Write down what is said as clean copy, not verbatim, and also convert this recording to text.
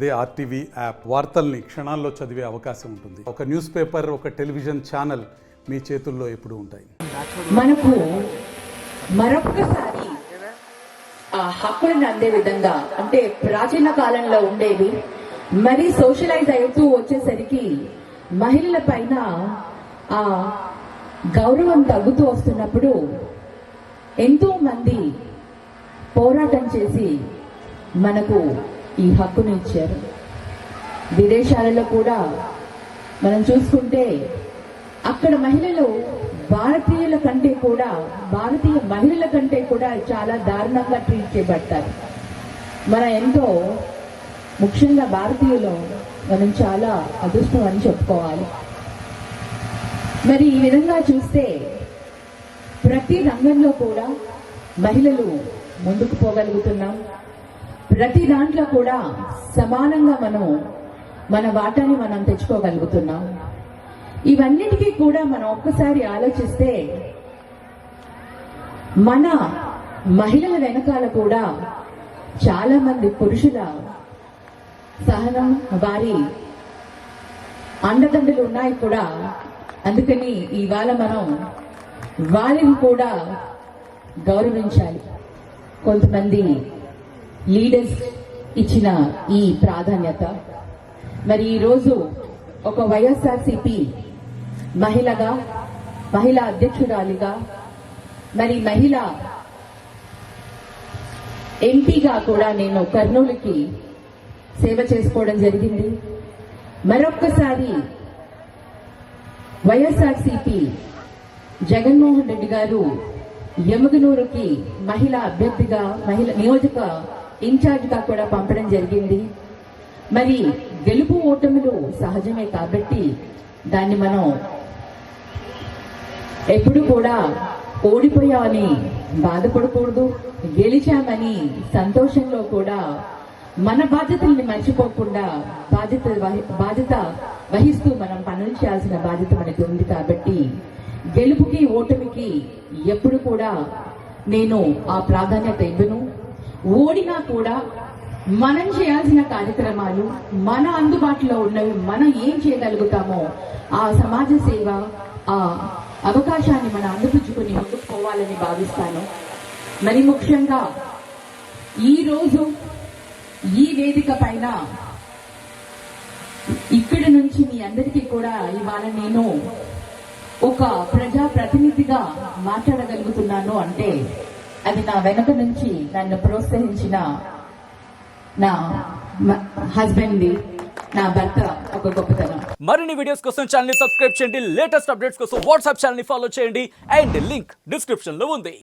అదే RTV app వార్తల్ని క్షణాల్లో చదివే అవకాశం ఉంటుంది. ఒక న్యూస్ పేపర్, ఒక టెలివిజన్ ఛానల్ మీ చేతుల్లో ఎప్పుడూ ఉంటాయి. మనకు మరొకసారి ఆ హక్కులను అందే విధంగా, అంటే ప్రాచీన కాలంలో ఉండేవి మరి సోషలైజ్ అవుతూ వచ్చేసరికి మహిళల పైన ఆ గౌరవం తగ్గుతూ వస్తున్నప్పుడు ఎంతో మంది పోరాటం చేసి మనకు ఈ హక్కును ఇచ్చారు. విదేశాలలో కూడా మనం చూసుకుంటే అక్కడ మహిళలు భారతీయ మహిళల కంటే కూడా చాలా దారుణంగా ట్రీట్ చేయబడతారు. మన ఎంతో ముఖ్యంగా భారతీయులు మనం చాలా అదృష్టం అని చెప్పుకోవాలి. మరి ఈ విధంగా చూస్తే ప్రతి రంగంలో కూడా మహిళలు ముందుకు పోగలుగుతున్నాం. ప్రతి దాంట్లో కూడా సమానంగా మన వాటాని మనం తెచ్చుకోగలుగుతున్నాం. ఇవన్నిటికీ కూడా మనం ఒక్కసారి ఆలోచిస్తే మన మహిళల వెనకాల కూడా చాలా మంది పురుషుల సహనం, వారి అండదండలు ఉన్నాయి కూడా. అందుకని ఇవాళ మనం వారిని కూడా గౌరవించాలి. కొంతమంది లీడర్స్ ఇచ్చిన ఈ ప్రాధాన్యత, మరి ఈరోజు ఒక వైఎస్ఆర్సీపీ మహిళా అధ్యక్షురాలిగా, మరి మహిళా ఎంపీగా కూడా నేను కర్నూలుకి సేవ చేసుకోవడం జరిగింది. మరొక్కసారి వైఎస్ఆర్సీపీ జగన్మోహన్ రెడ్డి గారు యమగనూరుకి మహిళా అభ్యర్థిగా, నియోజక ఇన్ఛార్జిగా కూడా పంపడం జరిగింది. మరి గెలుపు ఓటములు సహజమే కాబట్టి దాన్ని మనం ఎప్పుడు కూడా ఓడిపోయామని బాధపడకూడదు. గెలిచామని సంతోషంలో కూడా మన బాధ్యతల్ని మర్చిపోకుండా బాధ్యత వహిస్తూ మనం పనులు చేయాల్సిన బాధ్యత మనకి ఉంది. కాబట్టి గెలుపుకి ఓటమికి ఎప్పుడు కూడా నేను ఆ ప్రాధాన్యత ఇవ్వను. ఓడినా కూడా మనం చేయాల్సిన కార్యక్రమాలు, మన అందుబాటులో ఉన్నవి, మనం ఏం చేయగలుగుతామో ఆ సమాజ సేవ, ఆ అవకాశాన్ని మనం అందిపుచ్చుకుని ముందుకు పోవాలని భావిస్తాను. మరి ముఖ్యంగా ఈరోజు ఈ వేదిక పైన ఇక్కడి నుంచి మీ అందరికీ కూడా ఇవాళ నేను ఒక ప్రజా ప్రతినిధిగా మాట్లాడగలుగుతున్నాను అంటే అది నా వెనక నుంచి నన్ను ప్రోత్సహించిన నా హస్బెండ్, నా భర్త ఒక గొప్పతనం. మరిన్ని వీడియోస్ కోసం ఛానల్ ని సబ్స్క్రైబ్ చేయండి. లేటెస్ట్ అప్డేట్స్ కోసం వాట్సాప్ ఛానల్ ని ఫాలో చేయండి. అండ్ లింక్ డిస్క్రిప్షన్ లో ఉంది.